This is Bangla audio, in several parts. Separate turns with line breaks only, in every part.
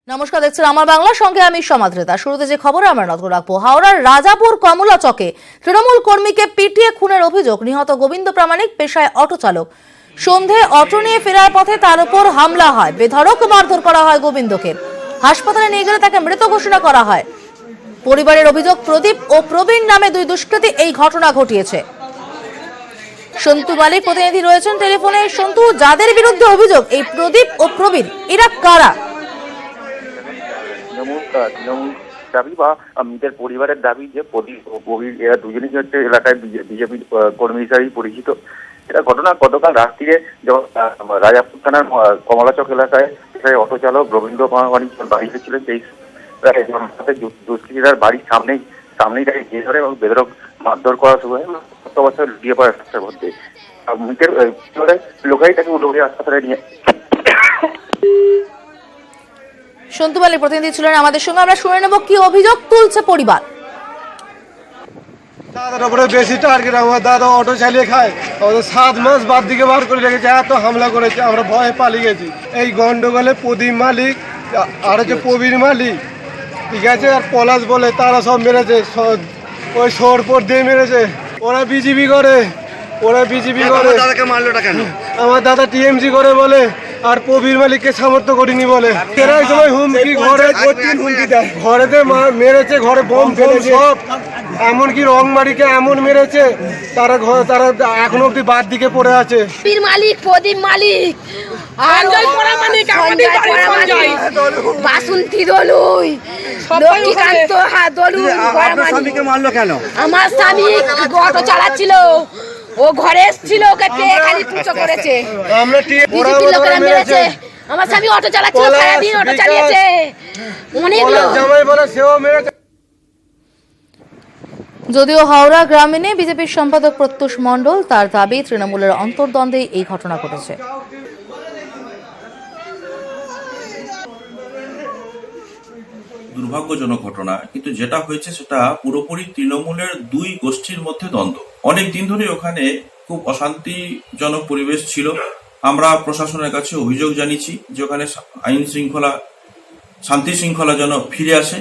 নমস্কার, দেখছেন আমার বাংলার সঙ্গে আমি সমাদ্রেতা। শুরুতে যে খবরে আমরা নজর রাখবো, হাওড়ার রাজাপুর কমলা চকে তৃণমূল কর্মীকে পিটিয়ে খুনের অভিযোগ। নিহত গোবিন্দ প্রামাণিক, পেশায় অটো চালক। সন্ধে অটো নিয়ে ফেরার পথে তার উপর হামলা হয়, বেধড়ক মারধর করা হয় গোবিন্দকে। হাসপাতালে নিয়ে গেলে তাকে মৃত ঘোষণা করা হয়। পরিবারের অভিযোগ, প্রদীপ ও প্রবীণ নামে দুই দুষ্কৃতী এই ঘটনা ঘটিয়েছে। সন্তু মালিক প্রতিনিধি রয়েছেন টেলিফোনে। সন্তু, যাদের বিরুদ্ধে অভিযোগ, এই প্রদীপ ও প্রবীণ, এরা কারা?
তৃণমূল দাবি বা নিজের পরিবারের দাবি যে প্রদীপ ও প্রবীর এরা দুজনেই হচ্ছে এলাকায় বিজেপি কর্মী হিসাবেই পরিচিত। এটা ঘটনা গতকাল রাত্রিরে যখন রাজাপুর থানার কমলাচক এলাকায় অটো চালক রবীন্দ্র প্রামাণিক বাড়িতে ছিলেন, সেই দুষ্কৃতীরা বাড়ির সামনেই তাকে ঘিরে ধরে এবং বেধড়ক মারধর করা শুরু হয়। বছর লুটিয়ে পড়ে রাস্তার মধ্যে। মুখের লোকাই তাকে উঠে হাসপাতালে নিয়ে।
সন্তু মালিক প্রতিনিধি ছিলেন আমাদের সঙ্গে। আমরা শুনে নেব কি অভিযোগ তুলছে পরিবার।
দাদার উপরে বেশি টার্গেট। আমার দাদা অটো চালিয়ে খায়, আমাদের 7 মাস বাদ দিকে বার করে রেখেছে, এত হামলা করেছে, আমরা ভয়ে পালিয়ে গেছি। এই গন্ডগোলে প্রদীপ মালিক আর হচ্ছে প্রবীর মালিক, ঠিক আছে, আর পলাশ বলে, তারা সব মেরেছে, ওই সোরপর দিয়ে মেরেছে। ওরা বিজেপি করে। দাদাকে মারলোটা কেন? আমার দাদা টিএমসি করে বলে, আর প্রবীর মালিককে সামর্থ্য করিনি বলে। এরা এক সময় হুমকি হুমকি দেয়, ঘরেতে মেরেছে, ঘরে বোম ফেলেছে সব, এমনকি রংমারিকে এমন মেরেছে, তারা এখনো অব্দি বাদ দিকে পড়ে আছে।
প্রবীর মালিক, প্রদীপ মালিক, বাসন্তী দলুই, লক্ষ্মীকান্ত দলুই।
মারলো কেন?
আমার স্বামী অটো চালাচ্ছিল, ও ঘরে এসেছিল, ওকে পেয়ে খালি পুজো করেছে। বিজেপির লোকেরা মেরেছে। আমার স্বামী অটো চালাচ্ছিল, সারাদিন অটো চালিয়েছে, অনেক লোক।
যদিও হাওড়া গ্রামীণে বিজেপির সম্পাদক প্রত্যুষ মণ্ডল, তার দাবি তৃণমূলের অন্তর্দ্বন্দ্বে এই ঘটনা ঘটেছে।
দুর্ভাগ্যজনক ঘটনা, কিন্তু যেটা হয়েছে সেটা পুরোপুরি তৃণমূলের দুই গোষ্ঠীর মধ্যে দ্বন্দ্ব। অনেক দিন ধরে ওখানে খুব অশান্তিজনক পরিবেশ ছিল। আমরা প্রশাসনের কাছে অভিযোগ জানিয়েছি যে ওখানে শান্তি শৃঙ্খলা যেন ফিরে আসে,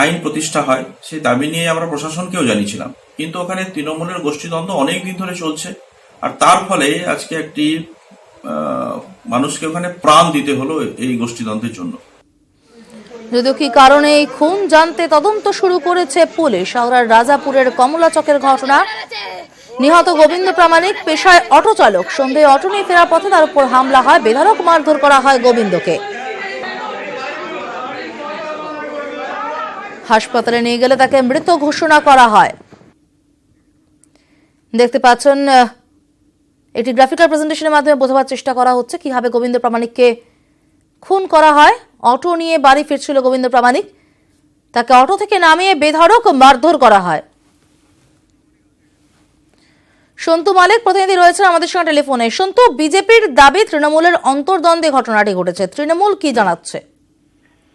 আইন প্রতিষ্ঠা হয়, সেই দাবি নিয়ে আমরা প্রশাসনকেও জানিয়েছিলাম। কিন্তু ওখানে তৃণমূলের গোষ্ঠীদ্বন্দ্ব অনেক দিন ধরে চলছে, আর তার ফলে আজকে একটি মানুষকে ওখানে প্রাণ দিতে হলো এই গোষ্ঠীদ্বন্দ্বের জন্য।
যদিও কি কারণে এই খুন জানতে তদন্ত শুরু করেছে পুলিশ। হাওড়ার রাজাপুরের কমলা চকের ঘটনা। নিহত গোবিন্দ প্রামাণিক, পেশায় অটো চালক। সন্ধে অটো নিয়ে ফেরার পথে তার উপর হামলা হয়, বেধড়ক মারধর করা হয় গোবিন্দকে। হাসপাতালে নিয়ে গেলে তাকে মৃত ঘোষণা করা হয়। দেখতে পাচ্ছেন, একটি গ্রাফিক্যাল প্রেজেন্টেশনের মাধ্যমে বোঝাবার চেষ্টা করা হচ্ছে কিভাবে গোবিন্দ প্রামাণিককে খুন করা হয়। অটো নিয়ে বাড়ি ফিরছিল গোবিন্দ প্রামাণিক, তাকে অটো থেকে নামিয়ে বেধড়ক মারধর করা হয়। সন্তু মালিক প্রতিনিধি রয়েছেন আমাদের সঙ্গে টেলিফোনে। সন্তু, বিজেপির দাবি তৃণমূলের অন্তর্দ্বন্দ্বে ঘটনাটি ঘটেছে, তৃণমূল কি জানাচ্ছে?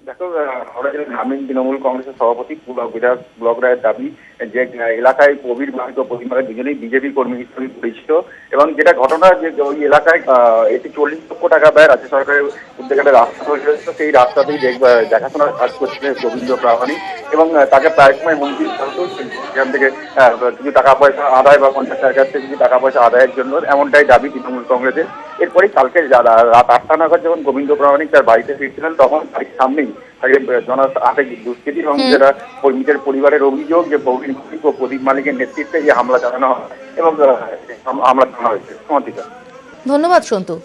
দেখো, হাওড়া জেলা গ্রামীণ তৃণমূল কংগ্রেসের সভাপতি পুলক রায়ের দাবি যে এলাকায় প্রবীর মালিক ও প্রদীপ মালিক দুজনেই বিজেপি কর্মী হিসেবে পরিচিত, এবং যেটা ঘটনা যে ওই এলাকায় এটি 40 লক্ষ টাকা ব্যয় রাজ্য সরকারের উদ্যোগে রাস্তা তৈরি হয়েছিল, সেই রাস্তাতেই দেখাশোনার কাজ করছিলেন রবীন্দ্র প্রামাণিক, এবং তাকে প্রায় সময় হুমকি হতো সেখান থেকে কিছু টাকা পয়সা আদায় বা কন্ট্রাক্টরের কাছ থেকে কিছু টাকা পয়সা আদায়ের জন্য, এমনটাই দাবি তৃণমূল কংগ্রেসের। এরপরে কালকে রাত 8টা নাগাদ যখন গোবিন্দ প্রামাণিক তার বাড়িতে ফিরছিলেন, তখন বাড়ির সামনেই তাকে আটক দুষ্কৃতী, এবং যেটা কর্মীদের পরিবারের অভিযোগ যে প্রবীণ মালিক ও প্রদীপ মালিকের নেতৃত্বে এই হামলা চালানো হয় এবং হামলা চালানো হয়েছে।
ধন্যবাদ সন্তু।